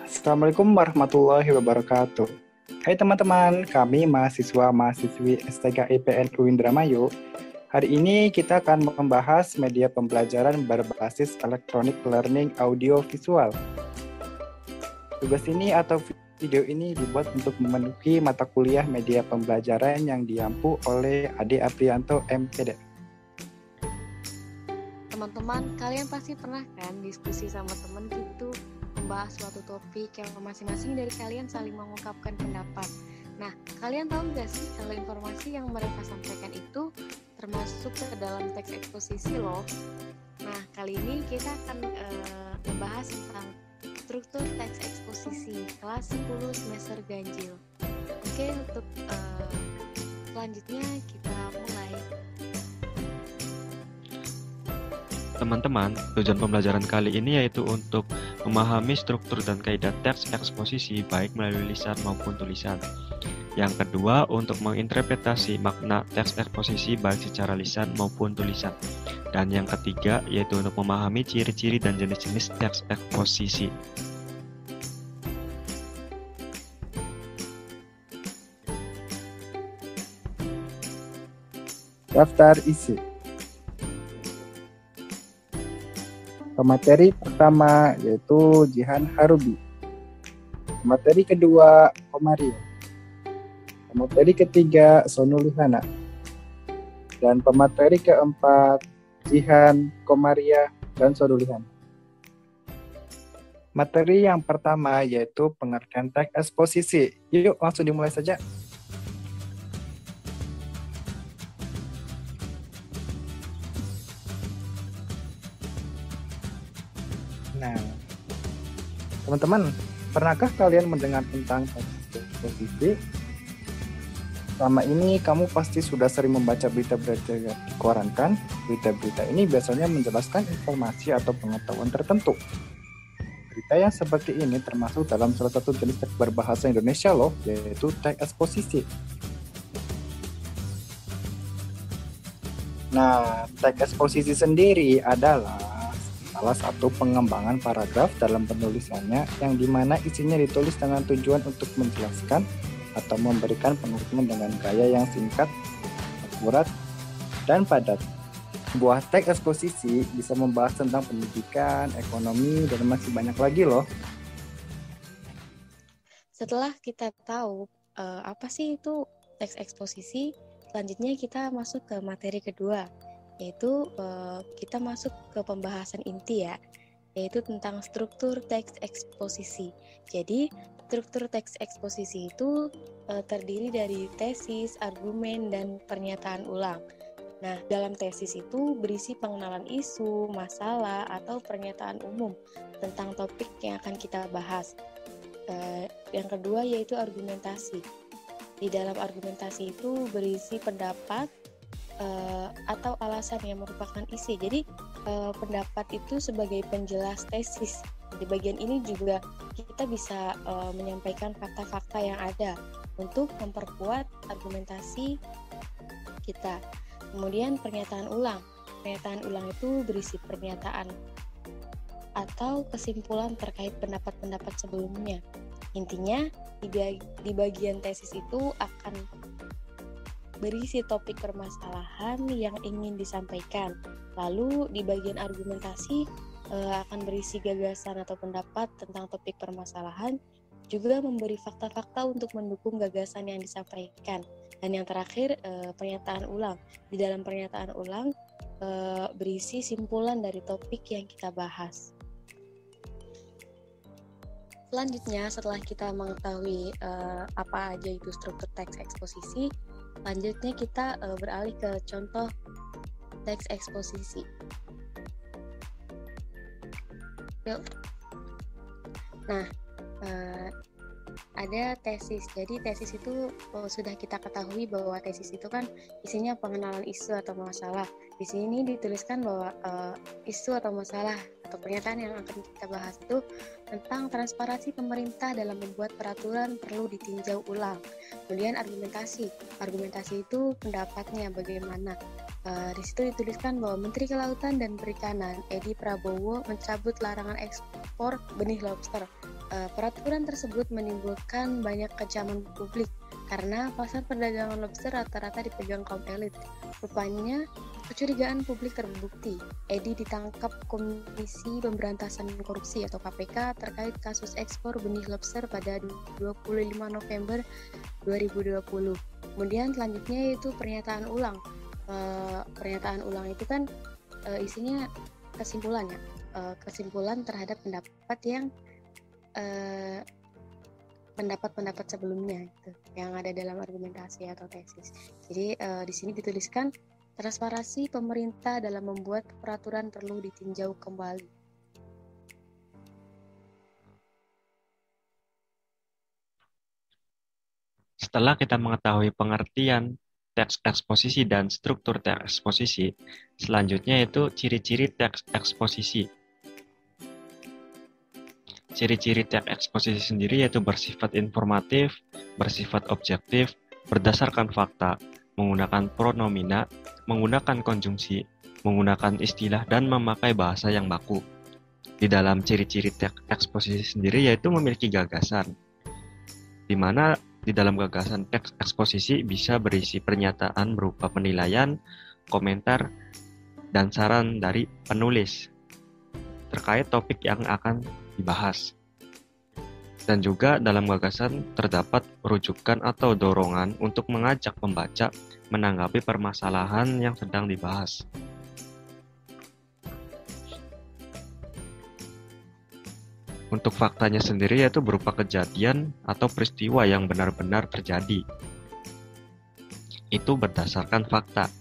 Assalamualaikum warahmatullahi wabarakatuh. Hai teman-teman, kami mahasiswa-mahasiswi STK IPN Indramayu. Hari ini kita akan membahas media pembelajaran berbasis electronic learning audio visual. Tugas ini atau video ini dibuat untuk memenuhi mata kuliah media pembelajaran yang diampu oleh Ade Aprianto MPD. Teman-teman, kalian pasti pernah kan diskusi sama teman gitu, membahas suatu topik yang masing-masing dari kalian saling mengungkapkan pendapat. Nah, kalian tahu nggak sih kalau informasi yang mereka sampaikan itu termasuk ke dalam teks eksposisi loh. Nah, kali ini kita akan membahas tentang struktur teks eksposisi kelas 10 semester ganjil. Oke, untuk selanjutnya kita mulai. Teman-teman, tujuan pembelajaran kali ini yaitu untuk memahami struktur dan kaidah teks eksposisi baik melalui lisan maupun tulisan. Yang kedua, untuk menginterpretasi makna teks eksposisi baik secara lisan maupun tulisan. Dan yang ketiga, yaitu untuk memahami ciri-ciri dan jenis-jenis teks eksposisi. Daftar isi. Pemateri pertama yaitu Jihan Harubi. Pemateri kedua Komaria. Pemateri ketiga Sonulihana. Dan pemateri keempat Jihan, Komaria, dan Sonulihana. Materi yang pertama yaitu pengertian teks eksposisi. Yuk langsung dimulai saja. Nah, teman-teman, pernahkah kalian mendengar tentang teks eksposisi? Selama ini kamu pasti sudah sering membaca berita-berita di koran kan? Berita-berita ini biasanya menjelaskan informasi atau pengetahuan tertentu. Berita yang seperti ini termasuk dalam salah satu jenis teks berbahasa Indonesia loh, yaitu teks eksposisi. Nah, teks eksposisi sendiri adalah salah satu pengembangan paragraf dalam penulisannya yang dimana isinya ditulis dengan tujuan untuk menjelaskan atau memberikan pengertian dengan gaya yang singkat, akurat, dan padat. Sebuah teks eksposisi bisa membahas tentang pendidikan, ekonomi, dan masih banyak lagi loh. Setelah kita tahu apa sih itu teks eksposisi, selanjutnya kita masuk ke materi kedua, yaitu kita masuk ke pembahasan inti ya, yaitu tentang struktur teks eksposisi. Jadi struktur teks eksposisi itu terdiri dari tesis, argumen, dan pernyataan ulang. Nah, dalam tesis itu berisi pengenalan isu, masalah, atau pernyataan umum tentang topik yang akan kita bahas. Yang kedua yaitu argumentasi. Di dalam argumentasi itu berisi pendapat atau alasan yang merupakan isi. Jadi pendapat itu sebagai penjelas tesis. Di bagian ini juga kita bisa menyampaikan fakta-fakta yang ada untuk memperkuat argumentasi kita. Kemudian pernyataan ulang. Pernyataan ulang itu berisi pernyataan atau kesimpulan terkait pendapat-pendapat sebelumnya. Intinya di bagian tesis itu akan berisi topik permasalahan yang ingin disampaikan. Lalu di bagian argumentasi akan berisi gagasan atau pendapat tentang topik permasalahan, juga memberi fakta-fakta untuk mendukung gagasan yang disampaikan. Dan yang terakhir pernyataan ulang. Di dalam pernyataan ulang berisi simpulan dari topik yang kita bahas. Selanjutnya, setelah kita mengetahui apa aja itu struktur teks eksposisi, selanjutnya kita beralih ke contoh teks eksposisi. Yuk. Nah, ada tesis. Jadi tesis itu sudah kita ketahui bahwa tesis itu kan isinya pengenalan isu atau masalah. Di sini dituliskan bahwa isu atau masalah atau pernyataan yang akan kita bahas itu tentang transparansi pemerintah dalam membuat peraturan perlu ditinjau ulang. Kemudian argumentasi. Argumentasi itu pendapatnya bagaimana. Di situ dituliskan bahwa Menteri Kelautan dan Perikanan Edi Prabowo mencabut larangan ekspor benih lobster. Peraturan tersebut menimbulkan banyak kecaman publik karena pasar perdagangan lobster rata-rata dipegang kaum elit. Rupanya, kecurigaan publik terbukti. Edi ditangkap Komisi Pemberantasan Korupsi atau KPK terkait kasus ekspor benih lobster pada 25 November 2020. Kemudian selanjutnya yaitu pernyataan ulang. Pernyataan ulang itu kan isinya kesimpulan ya. Kesimpulan terhadap pendapat yang pendapat-pendapat sebelumnya gitu, yang ada dalam argumentasi atau tesis. Jadi di sini dituliskan transparansi pemerintah dalam membuat peraturan perlu ditinjau kembali. Setelah kita mengetahui pengertian teks eksposisi dan struktur teks eksposisi, selanjutnya yaitu ciri-ciri teks eksposisi. Ciri-ciri teks eksposisi sendiri yaitu bersifat informatif, bersifat objektif, berdasarkan fakta, menggunakan pronomina, menggunakan konjungsi, menggunakan istilah, dan memakai bahasa yang baku. Di dalam ciri-ciri teks eksposisi sendiri yaitu memiliki gagasan, di mana di dalam gagasan teks eksposisi bisa berisi pernyataan berupa penilaian, komentar, dan saran dari penulis terkait topik yang akan dibahas. Dan juga dalam gagasan terdapat rujukan atau dorongan untuk mengajak pembaca menanggapi permasalahan yang sedang dibahas. Untuk faktanya sendiri yaitu berupa kejadian atau peristiwa yang benar-benar terjadi. Itu berdasarkan fakta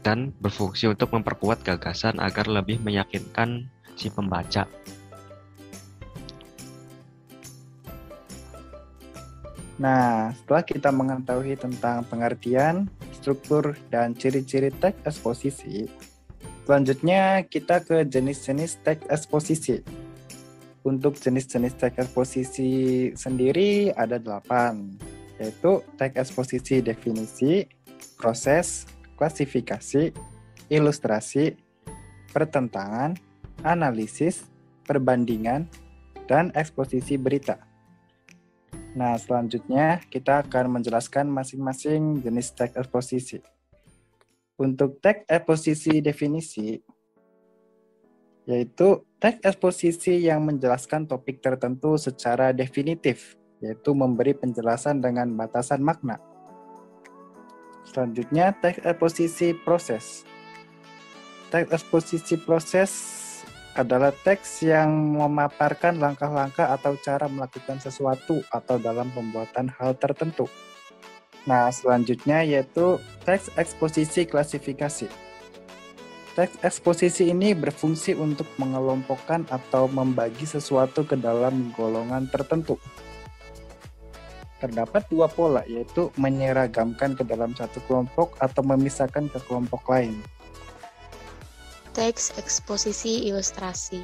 dan berfungsi untuk memperkuat gagasan agar lebih meyakinkan si pembaca. Nah, setelah kita mengetahui tentang pengertian, struktur, dan ciri-ciri teks eksposisi, selanjutnya kita ke jenis-jenis teks eksposisi. Untuk jenis-jenis teks eksposisi sendiri ada 8, yaitu teks eksposisi definisi, proses, klasifikasi, ilustrasi, pertentangan, analisis, perbandingan, dan eksposisi berita. Nah, selanjutnya kita akan menjelaskan masing-masing jenis teks eksposisi. Untuk teks eksposisi definisi, yaitu teks eksposisi yang menjelaskan topik tertentu secara definitif, yaitu memberi penjelasan dengan batasan makna. Selanjutnya, teks eksposisi proses. Teks eksposisi proses adalah teks yang memaparkan langkah-langkah atau cara melakukan sesuatu atau dalam pembuatan hal tertentu. Nah, selanjutnya yaitu teks eksposisi klasifikasi. Teks eksposisi ini berfungsi untuk mengelompokkan atau membagi sesuatu ke dalam golongan tertentu. Terdapat 2 pola, yaitu menyeragamkan ke dalam satu kelompok atau memisahkan ke kelompok lain. Teks eksposisi ilustrasi.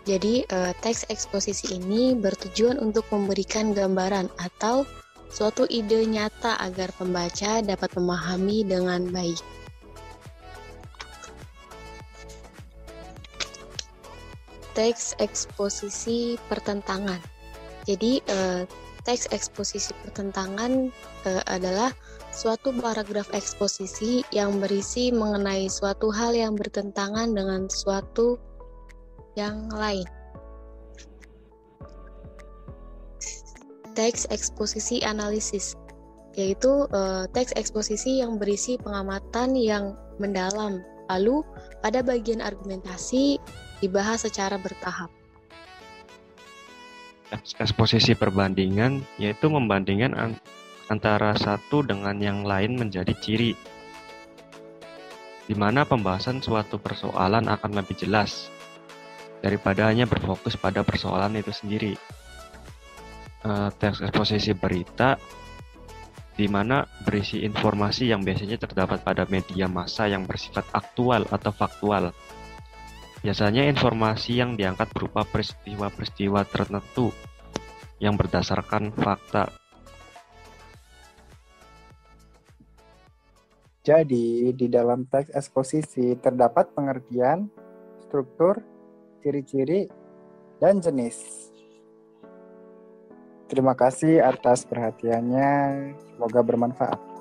Jadi, teks eksposisi ini bertujuan untuk memberikan gambaran atau suatu ide nyata agar pembaca dapat memahami dengan baik. Teks eksposisi pertentangan. Jadi, teks eksposisi pertentangan adalah suatu paragraf eksposisi yang berisi mengenai suatu hal yang bertentangan dengan suatu yang lain. Teks eksposisi analisis, yaitu teks eksposisi yang berisi pengamatan yang mendalam, lalu pada bagian argumentasi dibahas secara bertahap. Teks eksposisi perbandingan yaitu membandingkan antara satu dengan yang lain menjadi ciri, di mana pembahasan suatu persoalan akan lebih jelas daripada hanya berfokus pada persoalan itu sendiri. Teks eksposisi berita, di mana berisi informasi yang biasanya terdapat pada media massa yang bersifat aktual atau faktual. Biasanya informasi yang diangkat berupa peristiwa-peristiwa tertentu yang berdasarkan fakta. Jadi, di dalam teks eksposisi terdapat pengertian, struktur, ciri-ciri, dan jenis. Terima kasih atas perhatiannya. Semoga bermanfaat.